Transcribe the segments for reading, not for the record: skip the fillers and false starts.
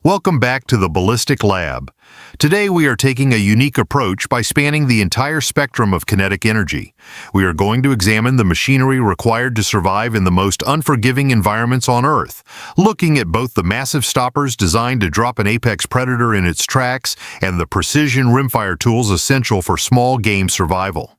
Welcome back to the Ballistic Lab. Today we are taking a unique approach by spanning the entire spectrum of kinetic energy. We are going to examine the machinery required to survive in the most unforgiving environments on Earth, looking at both the massive stoppers designed to drop an apex predator in its tracks and the precision rimfire tools essential for small game survival.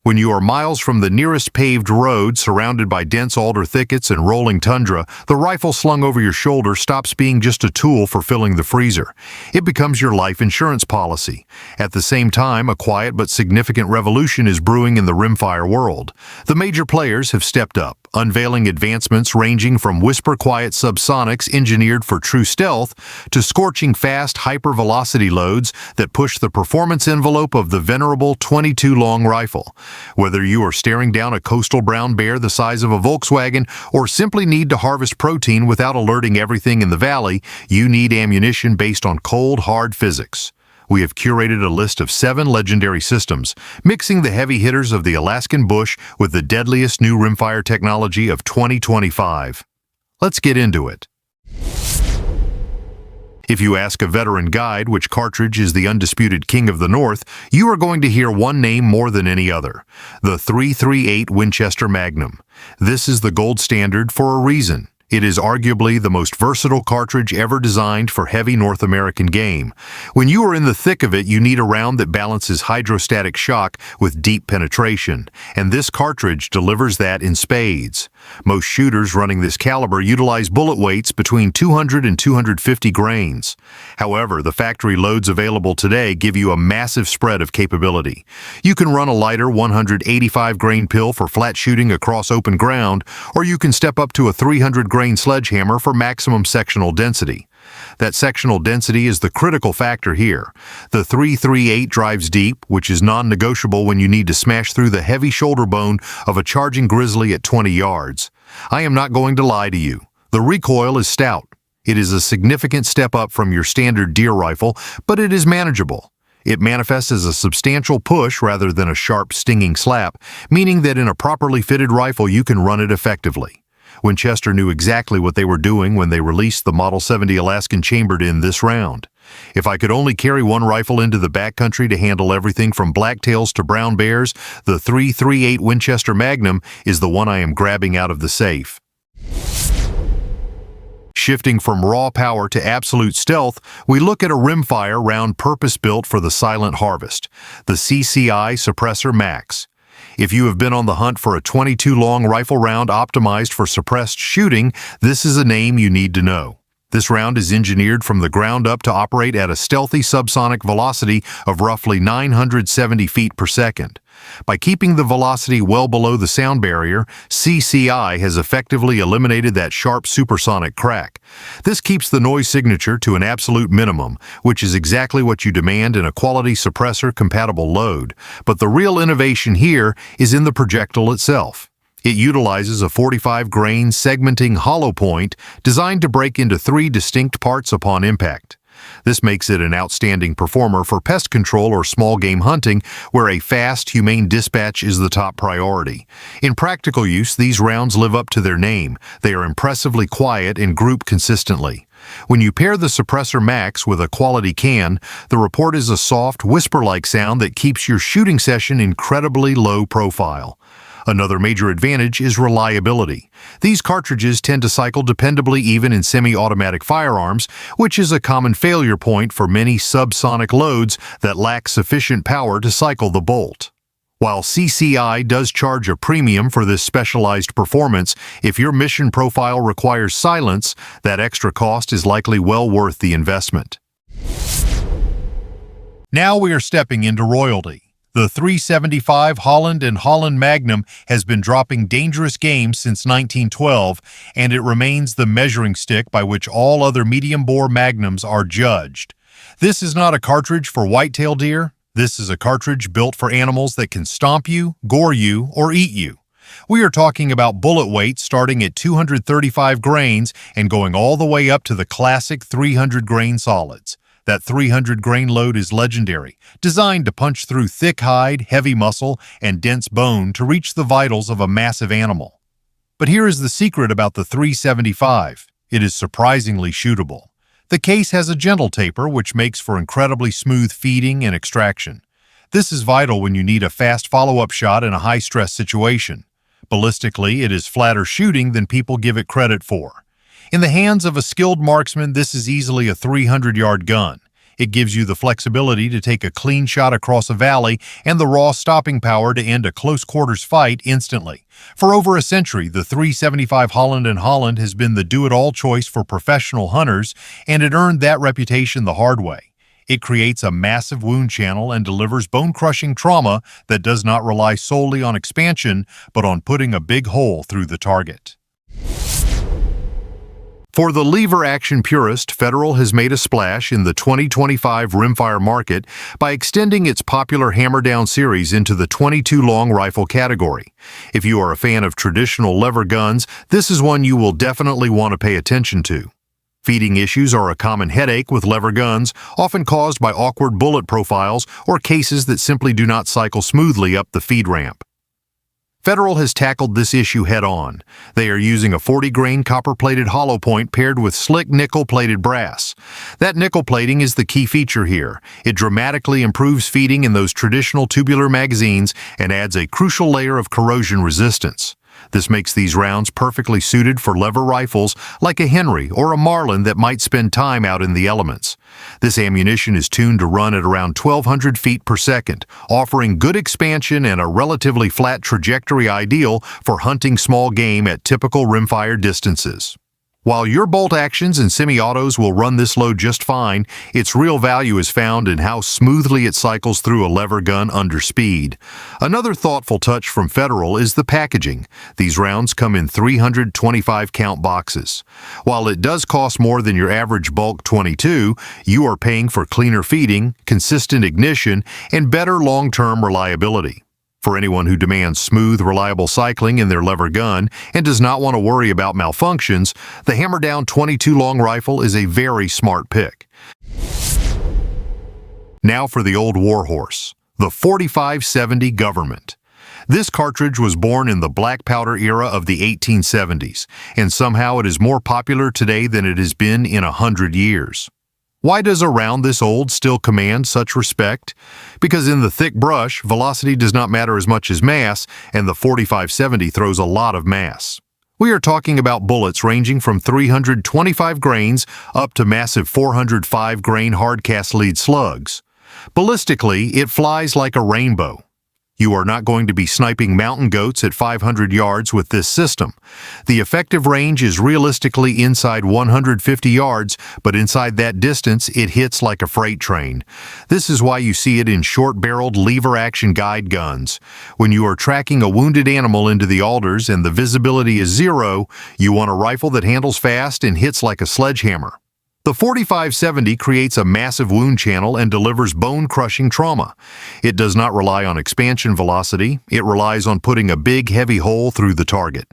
When you are miles from the nearest paved road, surrounded by dense alder thickets and rolling tundra, the rifle slung over your shoulder stops being just a tool for filling the freezer. It becomes your life insurance policy. At the same time, a quiet but significant revolution is brewing in the rimfire world. The major players have stepped up, unveiling advancements ranging from whisper-quiet subsonics engineered for true stealth to scorching fast hypervelocity loads that push the performance envelope of the venerable 22 long rifle. Whether you are staring down a coastal brown bear the size of a Volkswagen or simply need to harvest protein without alerting everything in the valley, you need ammunition based on cold, hard physics. We have curated a list of 7 legendary systems, mixing the heavy hitters of the Alaskan bush with the deadliest new rimfire technology of 2025. Let's get into it. If you ask a veteran guide which cartridge is the undisputed king of the North, you are going to hear one name more than any other: the .338 Winchester Magnum. This is the gold standard for a reason. It is arguably the most versatile cartridge ever designed for heavy North American game. When you are in the thick of it, you need a round that balances hydrostatic shock with deep penetration, and this cartridge delivers that in spades. Most shooters running this caliber utilize bullet weights between 200 and 250 grains. However, the factory loads available today give you a massive spread of capability. You can run a lighter 185 grain pill for flat shooting across open ground, or you can step up to a 300 grain sledgehammer for maximum sectional density. That sectional density is the critical factor here. The .338 drives deep, which is non-negotiable when you need to smash through the heavy shoulder bone of a charging grizzly at 20 yards. I am not going to lie to you. The recoil is stout. It is a significant step up from your standard deer rifle, but it is manageable. It manifests as a substantial push rather than a sharp, stinging slap, meaning that in a properly fitted rifle you can run it effectively. Winchester knew exactly what they were doing when they released the Model 70 Alaskan chambered in this round. If I could only carry one rifle into the backcountry to handle everything from blacktails to brown bears, the .338 Winchester Magnum is the one I am grabbing out of the safe. Shifting from raw power to absolute stealth, we look at a rimfire round purpose-built for the silent harvest, the CCI Suppressor Max. If you have been on the hunt for a 22 long rifle round optimized for suppressed shooting, this is a name you need to know. This round is engineered from the ground up to operate at a stealthy subsonic velocity of roughly 970 feet per second. By keeping the velocity well below the sound barrier, CCI has effectively eliminated that sharp supersonic crack. This keeps the noise signature to an absolute minimum, which is exactly what you demand in a quality suppressor-compatible load. But the real innovation here is in the projectile itself. It utilizes a 45 grain segmenting hollow point designed to break into 3 distinct parts upon impact. This makes it an outstanding performer for pest control or small game hunting, where a fast, humane dispatch is the top priority. In practical use, these rounds live up to their name. They are impressively quiet and group consistently. When you pair the Suppressor Max with a quality can, the report is a soft, whisper-like sound that keeps your shooting session incredibly low profile. Another major advantage is reliability. These cartridges tend to cycle dependably even in semi-automatic firearms, which is a common failure point for many subsonic loads that lack sufficient power to cycle the bolt. While CCI does charge a premium for this specialized performance, if your mission profile requires silence, that extra cost is likely well worth the investment. Now we are stepping into royalty. The .375 Holland & Holland Magnum has been dropping dangerous game since 1912, and it remains the measuring stick by which all other medium-bore Magnums are judged. This is not a cartridge for whitetail deer. This is a cartridge built for animals that can stomp you, gore you, or eat you. We are talking about bullet weight starting at 235 grains and going all the way up to the classic 300 grain solids. That 300 grain load is legendary, designed to punch through thick hide, heavy muscle, and dense bone to reach the vitals of a massive animal. But here is the secret about the .375. It is surprisingly shootable. The case has a gentle taper, which makes for incredibly smooth feeding and extraction. This is vital when you need a fast follow-up shot in a high-stress situation. Ballistically, it is flatter shooting than people give it credit for. In the hands of a skilled marksman, this is easily a 300-yard gun. It gives you the flexibility to take a clean shot across a valley and the raw stopping power to end a close-quarters fight instantly. For over a century, the .375 Holland & Holland has been the do-it-all choice for professional hunters, and it earned that reputation the hard way. It creates a massive wound channel and delivers bone-crushing trauma that does not rely solely on expansion, but on putting a big hole through the target. For the lever-action purist, Federal has made a splash in the 2025 Rimfire market by extending its popular hammer-down series into the .22 long rifle category. If you are a fan of traditional lever guns, this is one you will definitely want to pay attention to. Feeding issues are a common headache with lever guns, often caused by awkward bullet profiles or cases that simply do not cycle smoothly up the feed ramp. Federal has tackled this issue head-on. They are using a 40-grain copper-plated hollow point paired with slick nickel-plated brass. That nickel plating is the key feature here. It dramatically improves feeding in those traditional tubular magazines and adds a crucial layer of corrosion resistance. This makes these rounds perfectly suited for lever rifles like a Henry or a Marlin that might spend time out in the elements. This ammunition is tuned to run at around 1,200 feet per second, offering good expansion and a relatively flat trajectory ideal for hunting small game at typical rimfire distances. While your bolt actions and semi-autos will run this load just fine, its real value is found in how smoothly it cycles through a lever gun under speed. Another thoughtful touch from Federal is the packaging. These rounds come in 325 count boxes. While it does cost more than your average bulk .22, you are paying for cleaner feeding, consistent ignition, and better long-term reliability. For anyone who demands smooth, reliable cycling in their lever gun and does not want to worry about malfunctions, the hammer-down .22 long rifle is a very smart pick. Now for the old warhorse, the 4570 Government. This cartridge was born in the black powder era of the 1870s, and somehow it is more popular today than it has been in 100 years. Why does a round this old still command such respect? Because in the thick brush, velocity does not matter as much as mass, and the 4570 throws a lot of mass. We are talking about bullets ranging from 325 grains up to massive 405 grain hard cast lead slugs. Ballistically, it flies like a rainbow. You are not going to be sniping mountain goats at 500 yards with this system. The effective range is realistically inside 150 yards, but inside that distance, it hits like a freight train. This is why you see it in short-barreled lever-action guide guns. When you are tracking a wounded animal into the alders and the visibility is zero, you want a rifle that handles fast and hits like a sledgehammer. The 4570 creates a massive wound channel and delivers bone-crushing trauma. It does not rely on expansion velocity, it relies on putting a big, heavy hole through the target.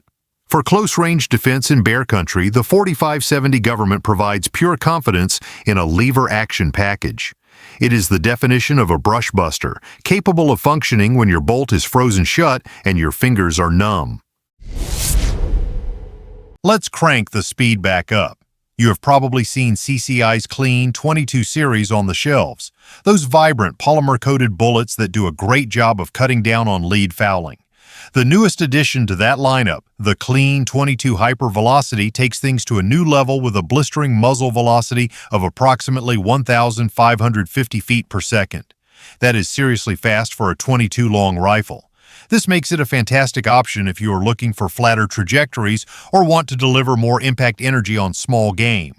For close-range defense in bear country, the 4570 Government provides pure confidence in a lever-action package. It is the definition of a brush buster, capable of functioning when your bolt is frozen shut and your fingers are numb. Let's crank the speed back up. You have probably seen CCI's clean .22 series on the shelves, those vibrant polymer-coated bullets that do a great job of cutting down on lead fouling. The newest addition to that lineup, the clean .22 Hyper Velocity, takes things to a new level with a blistering muzzle velocity of approximately 1,550 feet per second. That is seriously fast for a .22 long rifle. This makes it a fantastic option if you are looking for flatter trajectories or want to deliver more impact energy on small game.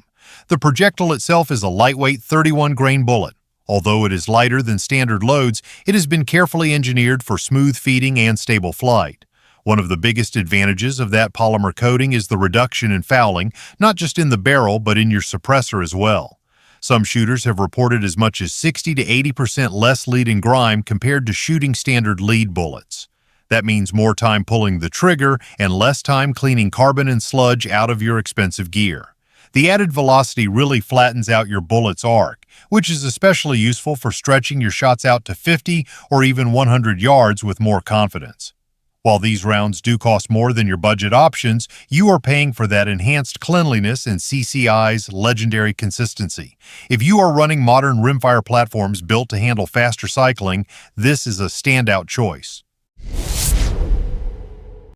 The projectile itself is a lightweight 31-grain bullet. Although it is lighter than standard loads, it has been carefully engineered for smooth feeding and stable flight. One of the biggest advantages of that polymer coating is the reduction in fouling, not just in the barrel but in your suppressor as well. Some shooters have reported as much as 60 to 80% less lead and grime compared to shooting standard lead bullets. That means more time pulling the trigger and less time cleaning carbon and sludge out of your expensive gear. The added velocity really flattens out your bullet's arc, which is especially useful for stretching your shots out to 50 or even 100 yards with more confidence. While these rounds do cost more than your budget options, you are paying for that enhanced cleanliness and CCI's legendary consistency. If you are running modern rimfire platforms built to handle faster cycling, this is a standout choice.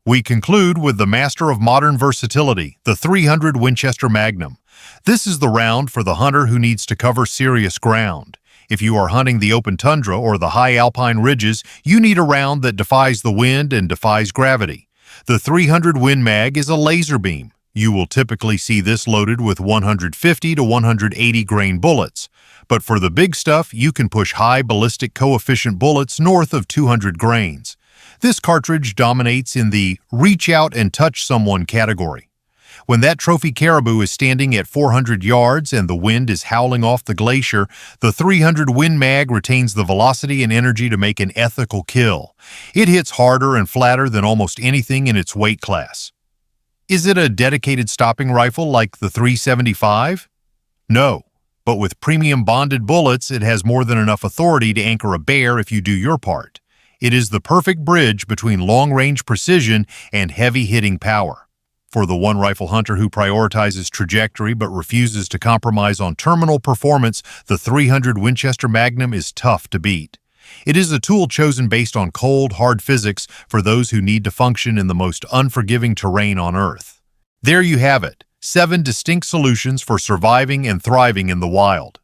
We conclude with the master of modern versatility, the 300 Winchester Magnum. This is the round for the hunter who needs to cover serious ground. If you are hunting the open tundra or the high alpine ridges, you need a round that defies the wind and defies gravity. The 300 Win Mag is a laser beam. You will typically see this loaded with 150 to 180 grain bullets. But for the big stuff, you can push high ballistic coefficient bullets north of 200 grains. This cartridge dominates in the reach out and touch someone category. When that trophy caribou is standing at 400 yards and the wind is howling off the glacier, the 300 Win Mag retains the velocity and energy to make an ethical kill. It hits harder and flatter than almost anything in its weight class. Is it a dedicated stopping rifle like the 375? No, but with premium bonded bullets, it has more than enough authority to anchor a bear if you do your part. It is the perfect bridge between long-range precision and heavy-hitting power. For the one-rifle hunter who prioritizes trajectory but refuses to compromise on terminal performance, the 300 Winchester Magnum is tough to beat. It is a tool chosen based on cold, hard physics for those who need to function in the most unforgiving terrain on Earth. There you have it, 7 distinct solutions for surviving and thriving in the wild.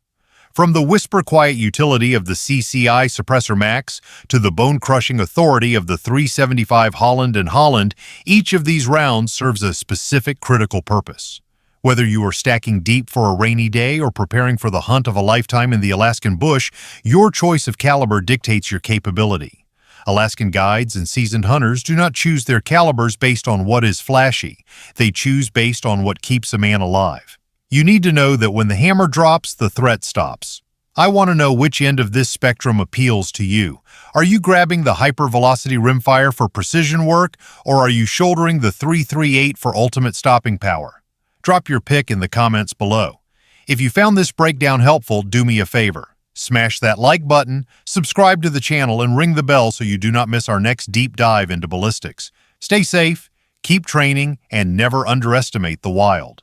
From the whisper-quiet utility of the CCI Suppressor Max to the bone-crushing authority of the 375 Holland & Holland, each of these rounds serves a specific critical purpose. Whether you are stacking deep for a rainy day or preparing for the hunt of a lifetime in the Alaskan bush, your choice of caliber dictates your capability. Alaskan guides and seasoned hunters do not choose their calibers based on what is flashy. They choose based on what keeps a man alive. You need to know that when the hammer drops, the threat stops. I want to know which end of this spectrum appeals to you. Are you grabbing the hyper-velocity rimfire for precision work, or are you shouldering the 338 for ultimate stopping power? Drop your pick in the comments below. If you found this breakdown helpful, do me a favor. Smash that like button, subscribe to the channel, and ring the bell so you do not miss our next deep dive into ballistics. Stay safe, keep training, and never underestimate the wild.